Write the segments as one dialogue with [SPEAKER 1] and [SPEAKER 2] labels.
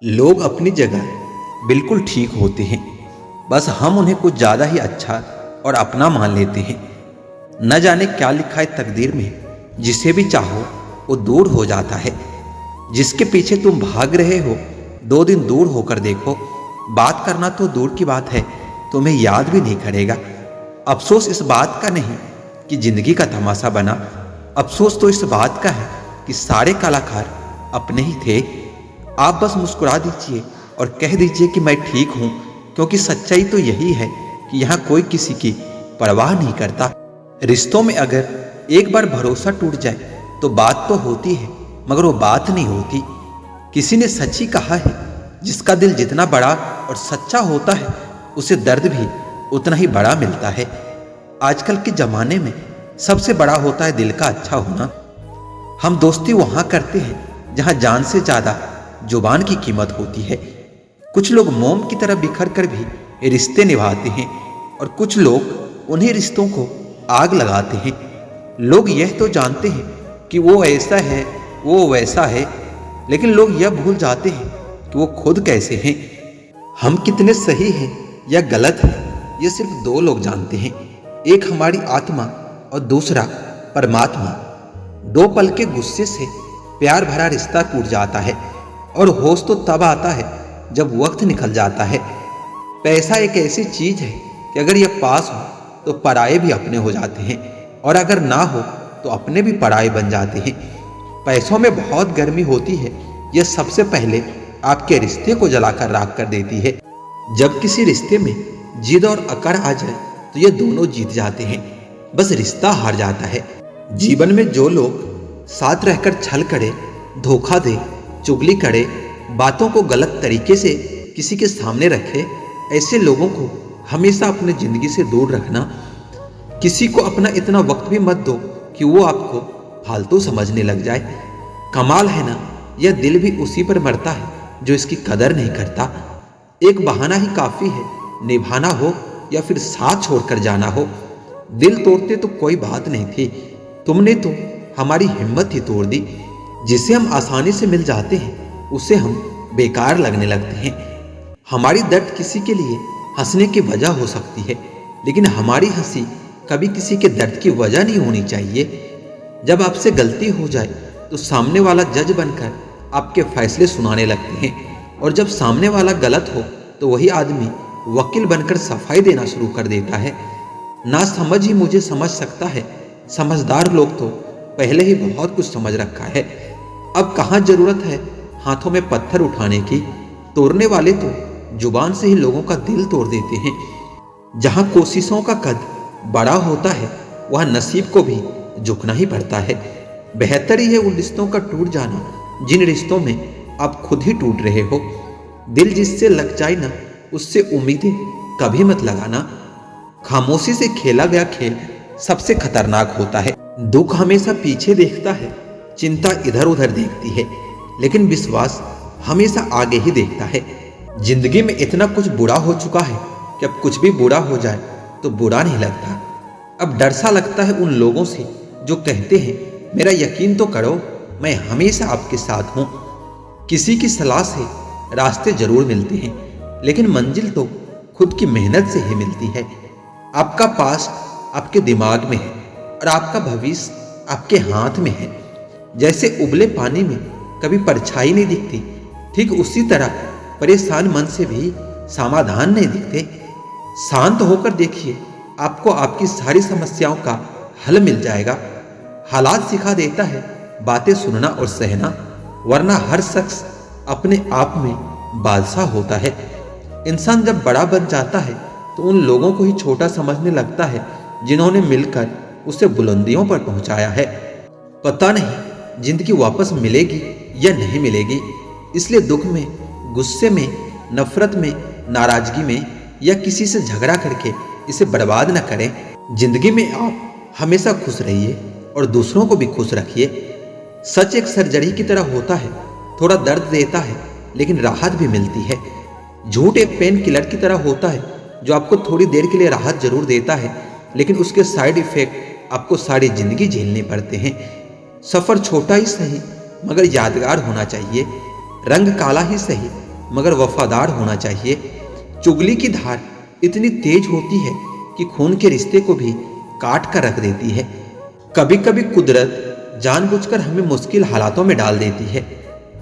[SPEAKER 1] लोग अपनी जगह बिल्कुल ठीक होते हैं, बस हम उन्हें कुछ ज़्यादा ही अच्छा और अपना मान लेते हैं। न जाने क्या लिखा है तकदीर में, जिसे भी चाहो वो दूर हो जाता है। जिसके पीछे तुम भाग रहे हो, 2 दिन दूर होकर देखो। बात करना तो दूर की बात है, तुम्हें याद भी नहीं करेगा। अफसोस इस बात का नहीं कि जिंदगी का तमाशा बना, अफसोस तो इस बात का है कि सारे कलाकार अपने ही थे। आप बस मुस्कुरा दीजिए और कह दीजिए कि मैं ठीक हूं, क्योंकि सच्चाई तो यही है कि यहाँ कोई किसी की परवाह नहीं करता। रिश्तों में अगर एक बार भरोसा टूट जाए तो बात तो होती है, मगर वो बात नहीं होती। किसी ने सच ही कहा है, जिसका दिल जितना बड़ा और सच्चा होता है, उसे दर्द भी उतना ही बड़ा मिलता है। आजकल के जमाने में सबसे बड़ा होता है दिल का अच्छा होना। हम दोस्ती वहां करते हैं जहां जान से ज्यादा जुबान की कीमत होती है। कुछ लोग मोम की तरह बिखर कर भी रिश्ते निभाते हैं, और कुछ लोग उन्हीं रिश्तों को आग लगाते हैं। लोग यह तो जानते हैं कि वो ऐसा है, वो वैसा है, लेकिन लोग यह भूल जाते हैं कि वो खुद कैसे हैं। हम कितने सही हैं या गलत हैं, ये सिर्फ 2 लोग जानते हैं। एक हमारी आत्मा और दूसरा परमात्मा। 2 पल के गुस्से से प्यार भरा रिश्ता टूट जाता है, और होश तो तब आता है जब वक्त निकल जाता है। पैसा एक ऐसी चीज है कि अगर यह पास हो तो पराये भी अपने हो जाते हैं, और अगर ना हो तो अपने भी पराये बन जाते हैं। पैसों में बहुत गर्मी होती है, यह सबसे पहले आपके रिश्ते को जलाकर राख कर देती है। जब किसी रिश्ते में जिद और अकड़ आ जाए तो ये दोनों जीत जाते हैं, बस रिश्ता हार जाता है। जीवन में जो लोग साथ रहकर छल करे, धोखा दे, चुगली करे, बातों को गलत तरीके से किसी के सामने रखे, ऐसे लोगों को हमेशा अपने जिंदगी से दूर रखना। किसी को अपना इतना वक्त भी मत दो कि वो आपको फालतू समझने लग जाए। कमाल है ना, यह दिल भी उसी पर मरता है जो इसकी कदर नहीं करता। एक बहाना ही काफी है, निभाना हो या फिर साथ छोड़कर जाना हो। दिल तोड़ते तो कोई बात नहीं थी, तुमने तो हमारी हिम्मत ही तोड़ दी। जिसे हम आसानी से मिल जाते हैं, उसे हम बेकार लगने लगते हैं। हमारी दर्द किसी के लिए हंसने की वजह हो सकती है, लेकिन हमारी हंसी कभी किसी के दर्द की वजह नहीं होनी चाहिए। जब आपसे गलती हो जाए तो सामने वाला जज बनकर आपके फैसले सुनाने लगते हैं, और जब सामने वाला गलत हो तो वही आदमी वकील बनकर सफाई देना शुरू कर देता है। ना समझ ही मुझे समझ सकता है, समझदार लोग तो पहले ही बहुत कुछ समझ रखा है। अब कहाँ जरूरत है हाथों में पत्थर उठाने की। तोड़ने वाले तो जुबान से ही लोगों का दिल तोड़ देते हैं। जहां कोशिशों का कद बड़ा होता है, वहां नसीब को भी झुकना ही पड़ता है। बेहतर ही है उन रिश्तों का टूट जाना जिन रिश्तों में आप खुद ही टूट रहे हो। दिल जिससे लग जाए ना, उससे उम्मीदें कभी मत लगाना। खामोशी से खेला गया खेल सबसे खतरनाक होता है। दुख हमेशा पीछे देखता है, चिंता इधर उधर देखती है, लेकिन विश्वास हमेशा आगे ही देखता है। जिंदगी में इतना कुछ बुरा हो चुका है कि अब कुछ भी बुरा हो जाए तो बुरा नहीं लगता। अब डर सा लगता है उन लोगों से जो कहते हैं, मेरा यकीन तो करो, मैं हमेशा आपके साथ हूं। किसी की सलाह से रास्ते जरूर मिलते हैं, लेकिन मंजिल तो खुद की मेहनत से ही मिलती है। आपका पास्ट आपके दिमाग में है, और आपका भविष्य आपके हाथ में है। जैसे उबले पानी में कभी परछाई नहीं दिखती, ठीक उसी तरह परेशान मन से भी समाधान नहीं दिखते। शांत होकर देखिए, आपको आपकी सारी समस्याओं का हल मिल जाएगा। हालात सिखा देता है बातें सुनना और सहना, वरना हर शख्स अपने आप में बादशाह होता है। इंसान जब बड़ा बन जाता है तो उन लोगों को ही छोटा समझने लगता है जिन्होंने मिलकर उसे बुलंदियों पर पहुंचाया है। पता नहीं जिंदगी वापस मिलेगी या नहीं मिलेगी, इसलिए दुख में, गुस्से में, नफरत में, नाराजगी में या किसी से झगड़ा करके इसे बर्बाद न करें। जिंदगी में आप हमेशा खुश रहिए और दूसरों को भी खुश रखिए। सच एक सर्जरी की तरह होता है, थोड़ा दर्द देता है लेकिन राहत भी मिलती है। झूठ एक पेन किलर की तरह होता है, जो आपको थोड़ी देर के लिए राहत जरूर देता है, लेकिन उसके साइड इफेक्ट आपको सारी जिंदगी झेलने पड़ते हैं। सफर छोटा ही सही मगर यादगार होना चाहिए। रंग काला ही सही मगर वफादार होना चाहिए। चुगली की धार इतनी तेज होती है कि खून के रिश्ते को भी काट कर रख देती है। कभी कभी कुदरत जानबूझकर हमें मुश्किल हालातों में डाल देती है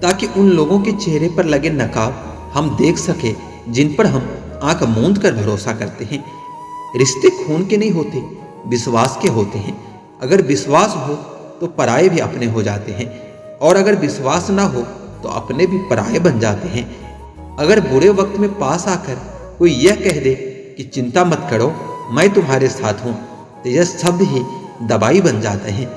[SPEAKER 1] ताकि उन लोगों के चेहरे पर लगे नकाब हम देख सके जिन पर हम आंख मूंद कर भरोसा करते हैं। रिश्ते खून के नहीं होते, विश्वास के होते हैं। अगर विश्वास हो तो पराये भी अपने हो जाते हैं, और अगर विश्वास ना हो तो अपने भी पराये बन जाते हैं। अगर बुरे वक्त में पास आकर कोई यह कह दे कि चिंता मत करो, मैं तुम्हारे साथ हूं, तो यह शब्द ही दवाई बन जाते हैं।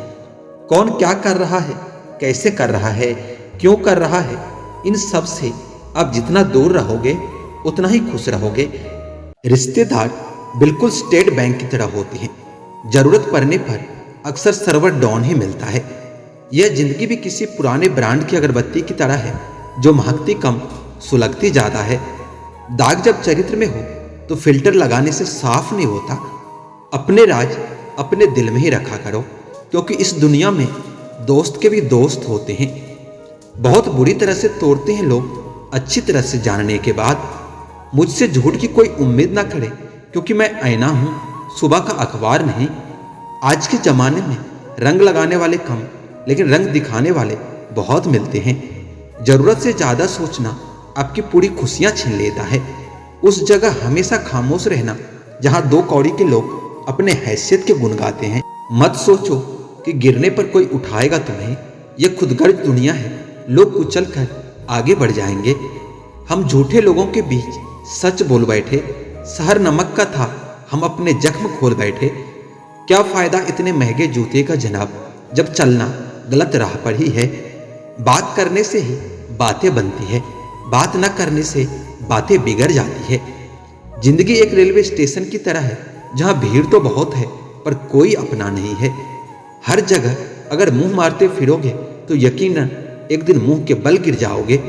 [SPEAKER 1] कौन क्या कर रहा है, कैसे कर रहा है, क्यों कर रहा है, इन सब से आप जितना दूर रहोगे उतना ही खुश रहोगे। रिश्तेदार बिल्कुल स्टेट बैंक की तरह होते हैं। जरूरत पड़ने पर अक्सर सर्वर डाउन ही मिलता है। यह जिंदगी भी किसी पुराने ब्रांड की अगरबत्ती की तरह है जो महकती कम, सुलगती ज्यादा है। दाग जब चरित्र में हो तो फिल्टर लगाने से साफ नहीं होता। अपने राज अपने दिल में ही रखा करो, क्योंकि इस दुनिया में दोस्त के भी दोस्त होते हैं। बहुत बुरी तरह से तोड़ते हैं लोग अच्छी तरह से जानने के बाद। मुझसे झूठ की कोई उम्मीद ना करे, क्योंकि मैं आईना हूं, सुबह का अखबार नहीं। आज के जमाने में रंग लगाने वाले कम, लेकिन रंग दिखाने वाले बहुत मिलते हैं। जरूरत से ज्यादा सोचना आपकी पूरी खुशियां छीन लेता है। उस जगह हमेशा खामोश रहना जहां दो कौड़ी के लोग अपने हैसियत के गुण गाते हैं। मत सोचो कि गिरने पर कोई उठाएगा तुम्हें। यह खुदगर्ज दुनिया है, लोग कुचल कर आगे बढ़ जाएंगे। हम झूठे लोगों के बीच सच बोल बैठे। शहर नमक का था, हम अपने जख्म खोल बैठे। क्या फायदा इतने महंगे जूते का जनाब, जब चलना गलत राह पर ही है। बात करने से ही बातें बनती है, बात न करने से बातें बिगड़ जाती है। जिंदगी एक रेलवे स्टेशन की तरह है जहां भीड़ तो बहुत है पर कोई अपना नहीं है। हर जगह अगर मुंह मारते फिरोगे तो यकीनन एक दिन मुंह के बल गिर जाओगे।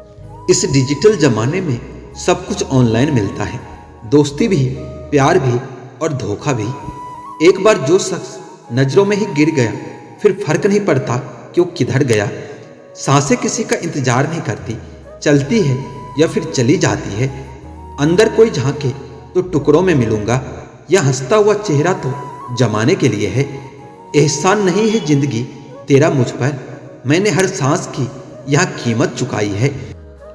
[SPEAKER 1] इस डिजिटल जमाने में सब कुछ ऑनलाइन मिलता है, दोस्ती भी, प्यार भी और धोखा भी। एक बार जो शख्स नजरों में ही गिर गया फिर फर्क नहीं पड़ता कि वो किधर गया। सांसें किसी का इंतजार नहीं करती, चलती है या फिर चली जाती है। अंदर कोई झांके तो टुकड़ों में मिलूंगा, यह हंसता हुआ चेहरा तो जमाने के लिए है। एहसान नहीं है जिंदगी तेरा मुझ पर, मैंने हर सांस की यहाँ कीमत चुकाई है।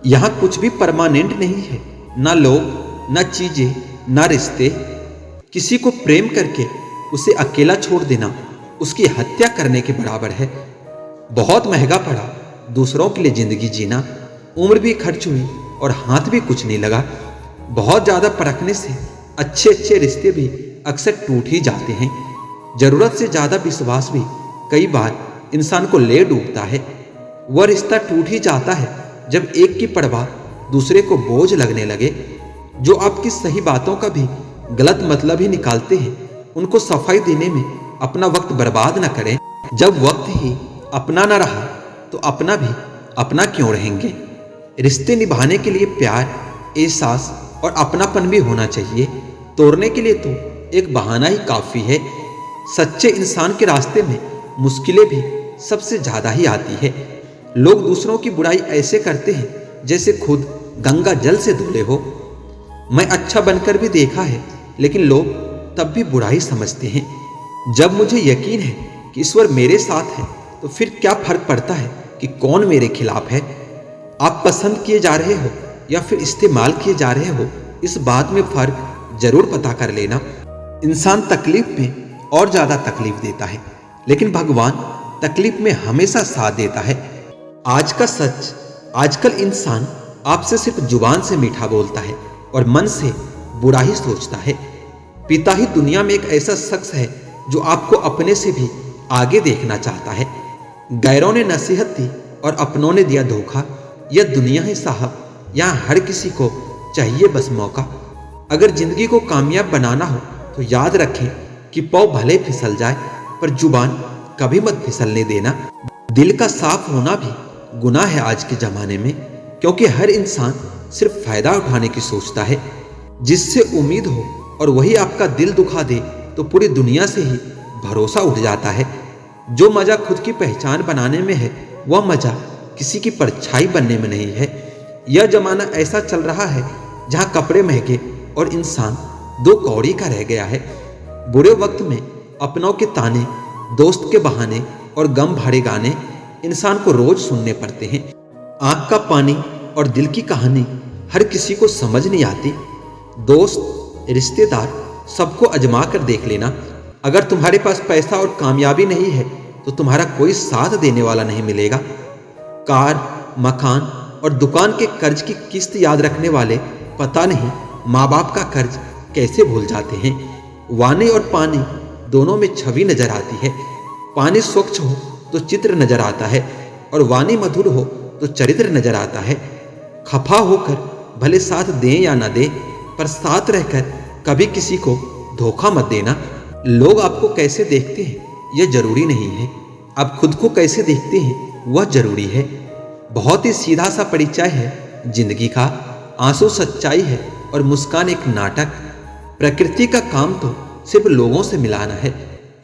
[SPEAKER 1] यहाँ कुछ भी परमानेंट नहीं है, ना लोग, ना चीजें, ना रिश्ते। किसी को प्रेम करके उसे अकेला छोड़ देना उसकी हत्या करने के बराबर है। बहुत महंगा पड़ा दूसरों के लिए जिंदगी जीना। उम्र भी खर्च हुई और हाथ भी कुछ नहीं लगा। बहुत ज्यादा परखने से अच्छे अच्छे रिश्ते भी अक्सर टूट ही जाते हैं। जरूरत से ज्यादा विश्वास भी कई बार इंसान को ले डूबता है। वह रिश्ता टूट ही जाता है जब एक की परवाह दूसरे को बोझ लगने लगे। जो आपकी सही बातों का भी गलत मतलब ही निकालते हैं, उनको सफाई देने में अपना वक्त बर्बाद न करें। जब वक्त ही अपना न रहा तो अपना भी अपना क्यों रहेंगे। रिश्ते निभाने के लिए प्यार, एहसास और अपनापन भी होना चाहिए। तोड़ने के लिए तो एक बहाना ही काफी है। सच्चे इंसान के रास्ते में मुश्किलें भी सबसे ज्यादा ही आती है। लोग दूसरों की बुराई ऐसे करते हैं जैसे खुद गंगा जल से धुले हो। मैं अच्छा बनकर भी देखा है, लेकिन लोग तब भी बुराई समझते हैं। जब मुझे यकीन है कि ईश्वर मेरे साथ है तो फिर क्या फर्क पड़ता है कि कौन मेरे खिलाफ है। आप पसंद किए जा रहे हो या फिर इस्तेमाल किए जा रहे हो, इस बात में फर्क जरूर पता कर लेना। इंसान तकलीफ में और ज्यादा तकलीफ देता है, लेकिन भगवान तकलीफ में हमेशा साथ देता है। आज का सच, आजकल इंसान आपसे सिर्फ जुबान से मीठा बोलता है और मन से बुरा ही सोचता है। पिता ही दुनिया में एक ऐसा शख्स है जो आपको अपने से भी आगे देखना चाहता है। गैरों ने नसीहत दी और अपनों ने दिया धोखा। यह दुनिया है साहब, यहाँ हर किसी को चाहिए बस मौका। अगर जिंदगी को कामयाब बनाना हो तो याद रखें कि पाँव भले फिसल जाए पर जुबान कभी मत फिसलने देना। दिल का साफ होना भी गुनाह है आज के जमाने में, क्योंकि हर इंसान सिर्फ फायदा उठाने की सोचता है। जिससे उम्मीद हो और वही आपका दिल दुखा दे तो पूरी दुनिया से ही भरोसा उठ जाता है। जो मजा खुद की पहचान बनाने में है, वह मजा किसी की परछाई बनने में नहीं है। यह जमाना ऐसा चल रहा है जहां कपड़े महंगे और इंसान दो कौड़ी का रह गया है। बुरे वक्त में अपनों के ताने, दोस्त के बहाने और गम भरे गाने इंसान को रोज सुनने पड़ते हैं। आंख का पानी और दिल की कहानी हर किसी को समझ नहीं आती। दोस्त, रिश्तेदार सबको अजमा कर देख लेना। अगर तुम्हारे पास पैसा और कामयाबी नहीं है तो तुम्हारा कोई साथ देने वाला नहीं मिलेगा। कार, मकान और दुकान के कर्ज की किस्त याद रखने वाले पता नहीं माँ बाप का कर्ज कैसे भूल जाते हैं। वाणी और पानी दोनों में छवि नजर आती है। पानी स्वच्छ हो तो चित्र नजर आता है और वाणी मधुर हो तो चरित्र नजर आता है। खफा होकर भले साथ दें या ना दें, पर साथ रहकर कभी किसी को धोखा मत देना। लोग आपको कैसे देखते हैं यह जरूरी नहीं है, आप खुद को कैसे देखते हैं वह जरूरी है। बहुत ही सीधा सा परिचय है जिंदगी का। आंसू सच्चाई है और मुस्कान एक नाटक। प्रकृति का काम तो सिर्फ लोगों से मिलाना है।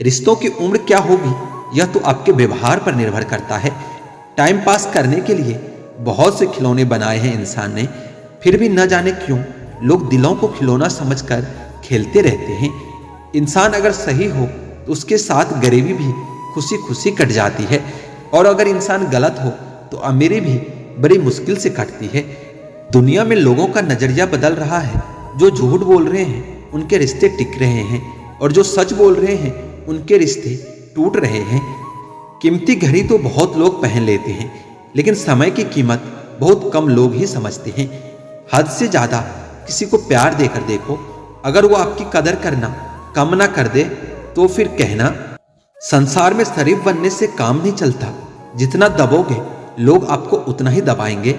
[SPEAKER 1] रिश्तों की उम्र क्या होगी यह तो आपके व्यवहार पर निर्भर करता है। टाइम पास करने के लिए बहुत से खिलौने बनाए हैं इंसान ने, फिर भी न जाने क्यों लोग दिलों को खिलौना समझकर खेलते रहते हैं। इंसान अगर सही हो तो उसके साथ गरीबी भी खुशी खुशी कट जाती है, और अगर इंसान गलत हो तो अमीरी भी बड़ी मुश्किल से कटती है। दुनिया में लोगों का नजरिया बदल रहा है। जो झूठ बोल रहे हैं उनके रिश्ते टिक रहे हैं, और जो सच बोल रहे हैं उनके रिश्ते टूट रहे हैं। कीमती घड़ी तो बहुत लोग पहन लेते हैं, लेकिन समय की कीमत बहुत कम लोग ही समझते हैं। हद से ज्यादा किसी को प्यार देकर देखो, अगर वो आपकी कदर करना कम ना कर दे तो फिर कहना। संसार में शरीफ बनने से काम नहीं चलता, जितना दबोगे लोग आपको उतना ही दबाएंगे।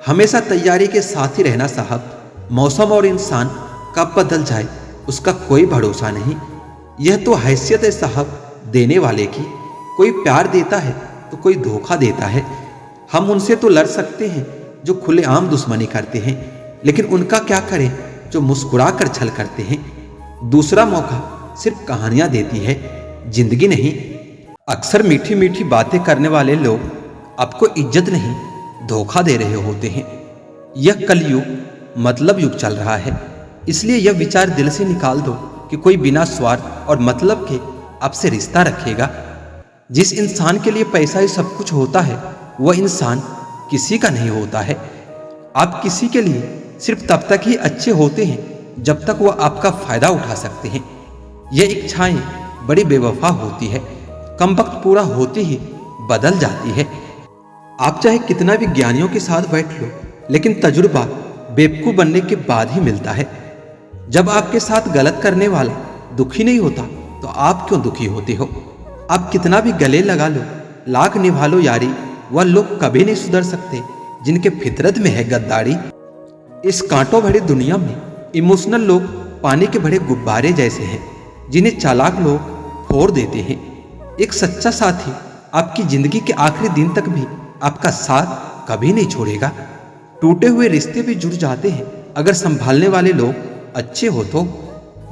[SPEAKER 1] हमेशा तैयारी के साथ ही रहना साहब। मौसम और इंसान कब बदल जाए उसका कोई भरोसा नहीं। यह तो हैसियत है साहब देने वाले की। कोई प्यार देता है तो कोई धोखा देता है। हम उनसे तो लड़ सकते हैं जो खुलेआम दुश्मनी करते हैं, लेकिन उनका क्या करें जो मुस्कुरा कर छल करते हैं। दूसरा मौका सिर्फ कहानियां देती है, जिंदगी नहीं। अक्सर मीठी मीठी बातें करने वाले लोग आपको इज्जत नहीं धोखा दे रहे होते हैं। यह कलयुग मतलब युग चल रहा है, इसलिए यह विचार दिल से निकाल दो कि कोई बिना स्वार्थ और मतलब के आपसे रिश्ता रखेगा। जिस इंसान के लिए पैसा ही सब कुछ होता है वह इंसान किसी का नहीं होता है। आप किसी के लिए सिर्फ तब तक ही अच्छे होते हैं जब तक वह आपका फायदा उठा सकते हैं। यह इच्छाएं बड़ी बेवफा होती है, कम वक्त पूरा होते ही बदल जाती है। आप चाहे कितना भी ज्ञानियों के साथ बैठ लो, लेकिन तजुर्बा बेवकूफ बनने के बाद ही मिलता है। जब आपके साथ गलत करने वाला दुखी नहीं होता तो आप क्यों दुखी होते हो। आप कितना भी गले लगा लो, लाख निभा लो यारी, वह लोग कभी नहीं सुधर सकते जिनके फितरत में है गद्दारी। इस कांटों भरी दुनिया में इमोशनल लोग पानी के बड़े गुब्बारे जैसे हैं, जिन्हें चालाक लोग फोड़ देते हैं। एक सच्चा साथी आपकी जिंदगी के आखिरी दिन तक भी आपका साथ कभी नहीं छोड़ेगा। टूटे हुए रिश्ते भी जुड़ जाते हैं अगर संभालने वाले लोग अच्छे हो तो।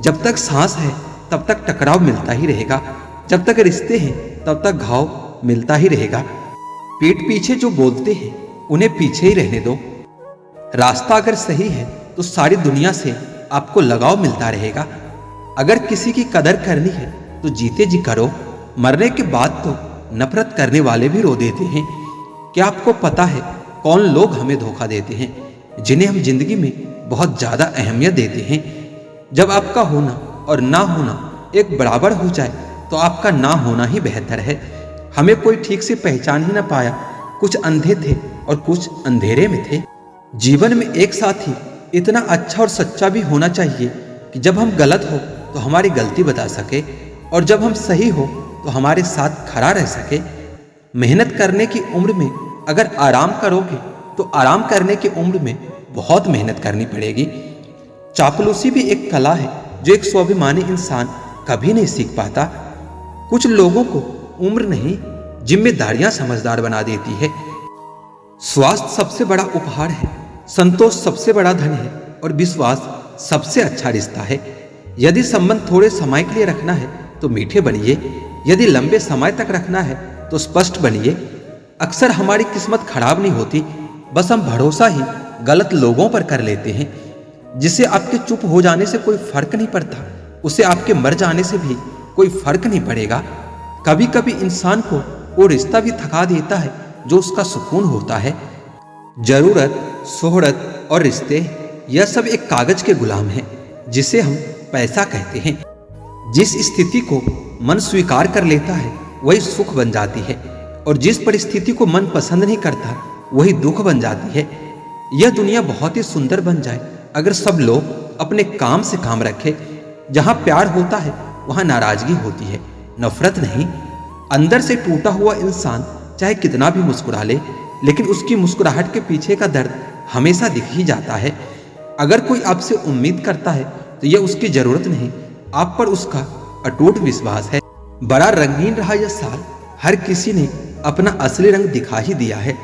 [SPEAKER 1] जब तक सांस है तब तक टकराव मिलता ही रहेगा, जब तक रिश्ते हैं तब तक घाव मिलता ही रहेगा। पीठ पीछे जो बोलते हैं उन्हें पीछे ही रहने दो। रास्ता अगर सही है तो सारी दुनिया से आपको लगाव मिलता रहेगा। अगर किसी की कदर करनी है तो जीते जी करो, मरने के बाद तो नफरत करने वाले भी रो देते हैं। क्या आपको पता है कौन लोग हमें धोखा देते हैं, जिन्हें हम जिंदगी में बहुत ज्यादा अहमियत देते हैं। जब आपका होना और ना होना एक बराबर हो जाए तो आपका ना होना ही बेहतर है। हमें कोई ठीक से पहचान ही ना पाया, कुछ अंधे थे और कुछ अंधेरे में थे। जीवन में एक साथी इतना अच्छा और सच्चा भी होना चाहिए कि जब हम गलत हो तो हमारी गलती बता सके, और जब हम सही हो तो हमारे साथ खड़ा रह सके। मेहनत करने की उम्र में अगर आराम करोगे तो आराम करने की उम्र में बहुत मेहनत करनी पड़ेगी। चापलूसी भी एक कला है जो एक स्वाभिमानी इंसान कभी नहीं सीख पाता। कुछ लोगों को उम्र नहीं जिम्मेदारियां समझदार बना देती है। स्वास्थ्य सबसे बड़ा उपहार है, संतोष सबसे बड़ा धन है, और विश्वास सबसे अच्छा रिश्ता है। यदि संबंध थोड़े समय के लिए रखना है तो मीठे बनिए, यदि लंबे समय तक रखना है तो स्पष्ट बनिए। अक्सर हमारी किस्मत खराब नहीं होती, बस हम भरोसा ही गलत लोगों पर कर लेते हैं, जिससे आपके चुप हो जाने से कोई फर्क नहीं पड़ता, उसे आपके मर जाने से भी कोई फर्क नहीं पड़ेगा। कभी कभी इंसान को वो रिश्ता भी थका देता है जो उसका सुकून होता है। जरूरत, शोहरत और रिश्ते, यह सब एक कागज के गुलाम हैं जिसे हम पैसा कहते हैं। जिस स्थिति को मन स्वीकार कर लेता है वही सुख बन जाती है, और जिस परिस्थिति को मन पसंद नहीं करता वही दुख बन जाती है। यह दुनिया बहुत ही सुंदर बन जाए अगर सब लोग अपने काम से काम रखें। जहां प्यार होता है वहां नाराजगी होती है, नफरत नहीं। अंदर से टूटा हुआ इंसान चाहे कितना भी मुस्कुरा ले, लेकिन उसकी मुस्कुराहट के पीछे का दर्द हमेशा दिख ही जाता है। अगर कोई आपसे उम्मीद करता है तो यह उसकी जरूरत नहीं, आप पर उसका अटूट विश्वास है। बड़ा रंगीन रहा यह साल, हर किसी ने अपना असली रंग दिखा ही दिया है।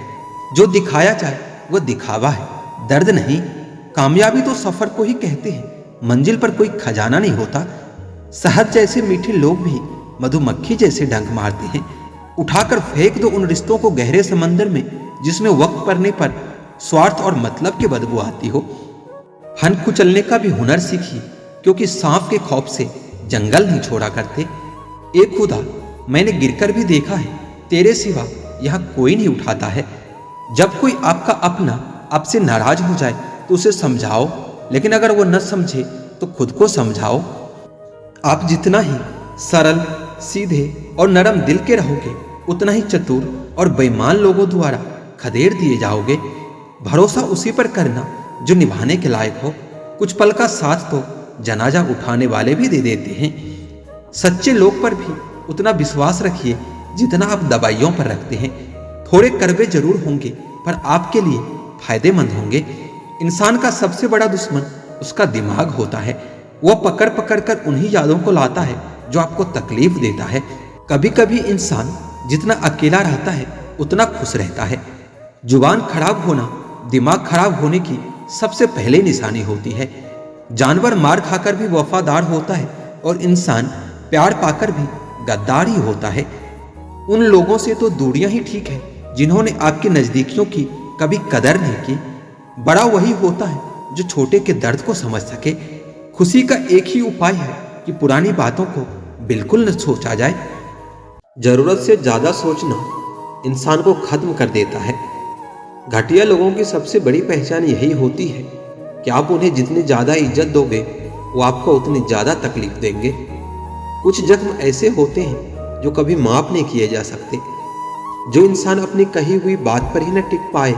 [SPEAKER 1] जो दिखाया जाए वह दिखावा है, दर्द नहीं। कामयाबी तो सफर को ही कहते हैं, मंजिल पर कोई खजाना नहीं होता। शहद जैसे मीठे लोग भी मधुमक्खी जैसे डंक मारते हैं। उठाकर फेंक दो उन रिश्तों को गहरे समंदर में जिसमें वक्त पड़ने पर स्वार्थ और मतलब की बदबू आती हो। फन कुचलने का भी हुनर सीखिए, क्योंकि सांप के खौफ से जंगल नहीं छोड़ा करते। एक खुदा, मैंने गिरकर भी देखा है, तेरे सिवा यहाँ कोई नहीं उठाता है। जब कोई आपका अपना आपसे नाराज हो जाए तो उसे समझाओ, लेकिन अगर वो न समझे तो खुद को समझाओ। आप जितना ही सरल, सीधे और नरम दिल के रहोगे, उतना ही चतुर और बेईमान लोगों द्वारा खदेड़ दिए जाओगे। भरोसा उसी पर करना जो निभाने के लायक हो। कुछ पल का साथ तो जनाजा उठाने वाले भी दे देते हैं। सच्चे लोग पर भी उतना विश्वास रखिए जितना आप दवाइयों पर रखते हैं। थोड़े कड़वे जरूर होंगे पर आपके लिए फायदेमंद होंगे। इंसान का सबसे बड़ा दुश्मन उसका दिमाग होता है। वह पकड़ पकड़ कर उन्हीं यादों को लाता है जो आपको तकलीफ देता है। कभी कभी इंसान जितना अकेला रहता है उतना खुश रहता है। जुबान खराब होना दिमाग खराब होने की सबसे पहले निशानी होती है। जानवर मार खाकर भी वफादार होता है और इंसान प्यार पाकर भी गद्दार ही होता है। उन लोगों से तो दूरियां ही ठीक है जिन्होंने आपकी नजदीकियों की कभी कदर नहीं की। बड़ा वही होता है जो छोटे के दर्द को समझ सके। खुशी का एक ही उपाय है कि पुरानी बातों को बिल्कुल न सोचा जाए। जरूरत से ज्यादा सोचना इंसान को खत्म कर देता है। घटिया लोगों की सबसे बड़ी पहचान यही होती है कि आप उन्हें जितनी ज्यादा इज्जत दोगे वो आपको उतनी ज्यादा तकलीफ देंगे। कुछ जख्म ऐसे होते हैं जो कभी माफ नहीं किए जा सकते। जो इंसान अपनी कही हुई बात पर ही न टिक पाए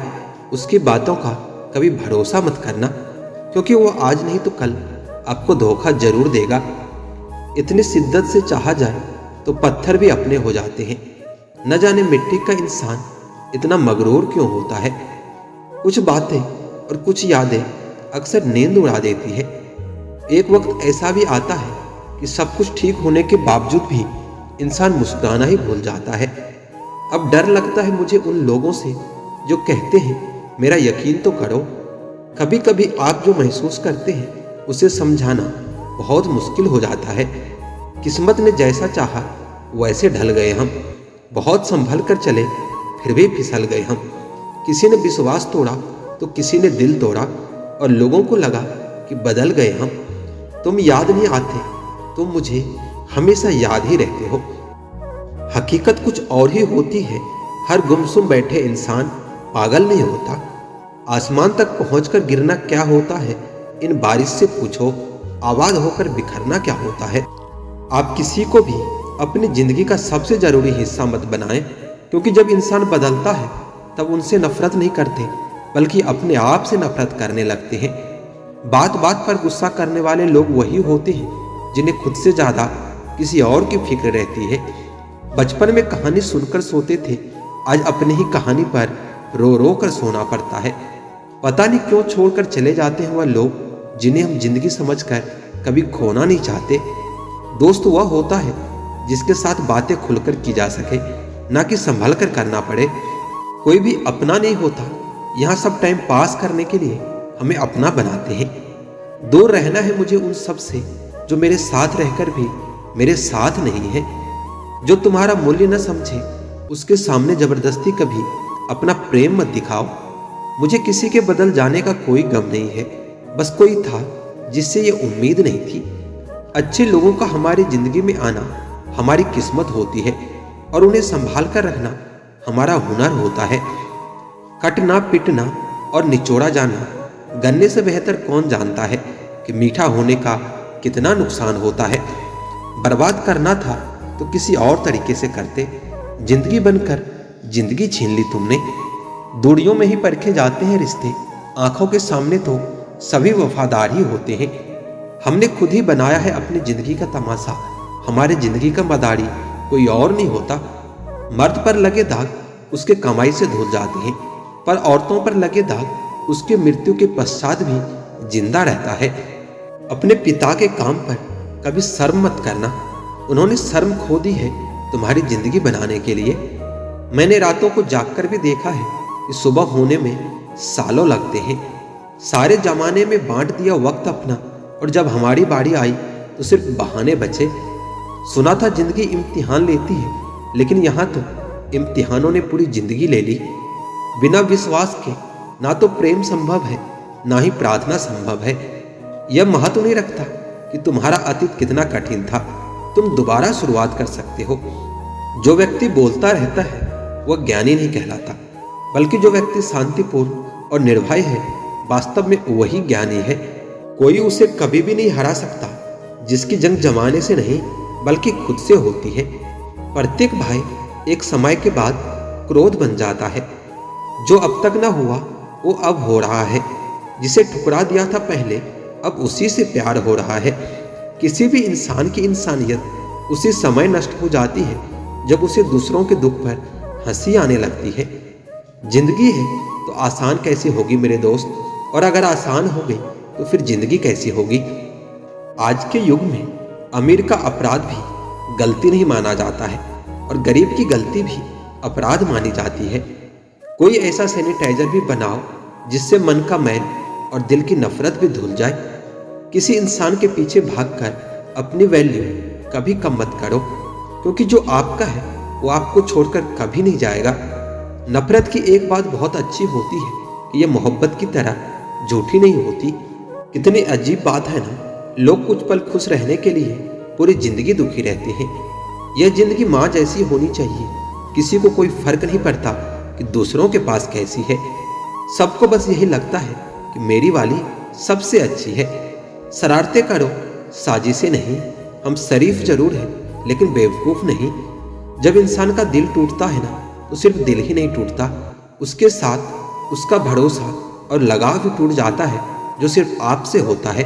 [SPEAKER 1] उसकी बातों का कभी भरोसा मत करना, क्योंकि वो आज नहीं तो कल आपको धोखा जरूर देगा। इतनी शिद्दत से चाहा जाए तो पत्थर भी अपने हो जाते हैं। न जाने मिट्टी का इंसान इतना मगरूर क्यों होता है। कुछ बातें और कुछ यादें अक्सर नींद उड़ा देती है। एक वक्त ऐसा भी आता है कि सब कुछ ठीक होने के बावजूद भी इंसान मुस्कुराना ही भूल जाता है। अब डर लगता है मुझे उन लोगों से जो कहते हैं मेरा यकीन तो करो। कभी कभी आप जो महसूस करते हैं उसे समझाना बहुत मुश्किल हो जाता है। किस्मत ने जैसा चाहा वैसे ढल गए हम। बहुत संभल कर चले फिर भी फिसल गए हम। किसी ने विश्वास तोड़ा तो किसी ने दिल तोड़ा, और लोगों को लगा कि बदल गए हम। तुम याद नहीं आते, तुम मुझे हमेशा याद ही रहते हो। हकीकत कुछ और ही होती है। हर गुमसुम बैठे इंसान पागल नहीं होता। आसमान तक पहुंचकर गिरना क्या होता है, इन बारिश से पूछो। आबाद होकर बिखरना क्या होता है। आप किसी को भी अपनी जिंदगी का सबसे जरूरी हिस्सा मत बनाएं, क्योंकि जब इंसान बदलता है तब उनसे नफरत नहीं करते बल्कि अपने आप से नफरत करने लगते हैं। बात बात पर गुस्सा करने वाले लोग वही होते हैं जिन्हें खुद से ज्यादा किसी और की फिक्र रहती है। बचपन में कहानी सुनकर सोते थे, आज अपनी ही कहानी पर रो रो कर सोना पड़ता है। पता नहीं क्यों छोड़कर चले जाते हैं वह लोग जिन्हें हम जिंदगी समझकर कभी खोना नहीं चाहते। दोस्त वह होता है जिसके साथ बातें खुलकर की जा सके, ना कि संभल कर करना पड़े। कोई भी अपना नहीं होता, यहाँ सब टाइम पास करने के लिए हमें अपना बनाते हैं। दूर रहना है मुझे उन सब से जो मेरे साथ रहकर भी मेरे साथ नहीं है। जो तुम्हारा मूल्य न समझे उसके सामने जबरदस्ती कभी अपना प्रेम मत दिखाओ। मुझे किसी के बदल जाने का कोई गम नहीं है, बस कोई था जिससे ये उम्मीद नहीं थी। अच्छे लोगों का हमारी जिंदगी में आना हमारी किस्मत होती है और उन्हें संभाल कर रखना हमारा हुनर होता है। कटना, पिटना और निचोड़ा जाना गन्ने से बेहतर कौन जानता है कि मीठा होने का कितना नुकसान होता है। बर्बाद करना था तो किसी और तरीके से करते, जिंदगी बनकर जिंदगी छीन ली तुमने। दूरियों में ही परखे जाते हैं रिश्ते, आंखों के सामने तो सभी वफादार ही होते हैं। हमने खुद ही बनाया है अपनी जिंदगी का तमाशा, हमारी जिंदगी का मदारी कोई और नहीं होता। मर्द पर लगे दाग उसके कमाई से धुल जाते हैं, पर औरतों पर लगे दाग उसके मृत्यु के पश्चात भी जिंदा रहता है। अपने पिता के काम पर कभी शर्म मत करना, उन्होंने शर्म खो दी है तुम्हारी जिंदगी बनाने के लिए। मैंने रातों को जागकर भी देखा है कि सुबह होने में सालों लगते हैं। सारे जमाने में बांट दिया वक्त अपना, और जब हमारी बारी आई तो सिर्फ बहाने बचे। सुना था जिंदगी इम्तिहान लेती है, लेकिन यहाँ तो इम्तिहानों ने पूरी जिंदगी ले ली। बिना विश्वास के ना तो प्रेम संभव है, ना ही प्रार्थना संभव है। यह महत्व नहीं रखता कि तुम्हारा अतीत कितना कठिन था, तुम दोबारा शुरुआत कर सकते हो। जो व्यक्ति बोलता रहता है वह ज्ञानी नहीं कहलाता, बल्कि जो व्यक्ति शांतिपूर्ण और निर्भय है वास्तव में वही ज्ञानी है। कोई उसे कभी भी नहीं हरा सकता जिसकी जंग जमाने से नहीं बल्कि खुद से होती है। प्रत्येक भाई एक समय के बाद क्रोध बन जाता है। जो अब तक न हुआ वो अब हो रहा है, जिसे ठुकरा दिया था पहले अब उसी से प्यार हो रहा है। किसी भी इंसान की इंसानियत उसी समय नष्ट हो जाती है जब उसे दूसरों के दुख पर हंसी आने लगती है। जिंदगी है तो आसान कैसी होगी मेरे दोस्त, और अगर आसान हो गई तो फिर जिंदगी कैसी होगी। आज के युग में अमीर का अपराध भी गलती नहीं माना जाता है और गरीब की गलती भी अपराध मानी जाती है। कोई ऐसा सैनिटाइजर भी बनाओ जिससे मन का मैल और दिल की नफरत भी धुल जाए। किसी इंसान के पीछे भागकर अपनी वैल्यू कभी कम मत करो, क्योंकि जो आपका है वो आपको छोड़कर कभी नहीं जाएगा। नफरत की एक बात बहुत अच्छी होती है कि यह मोहब्बत की तरह झूठी नहीं होती। कितनी अजीब बात है ना, लोग कुछ पल खुश रहने के लिए पूरी जिंदगी दुखी रहते हैं। यह जिंदगी माँ जैसी होनी चाहिए, किसी को कोई फर्क नहीं पड़ता कि दूसरों के पास कैसी है। सबको बस यही लगता है कि मेरी वाली सबसे अच्छी है। शरारतें करो, साजिशें नहीं। हम शरीफ जरूर हैं लेकिन बेवकूफ़ नहीं। जब इंसान का दिल टूटता है ना तो सिर्फ दिल ही नहीं टूटता, उसके साथ उसका भरोसा और लगाव भी टूट जाता है जो सिर्फ आपसे होता है।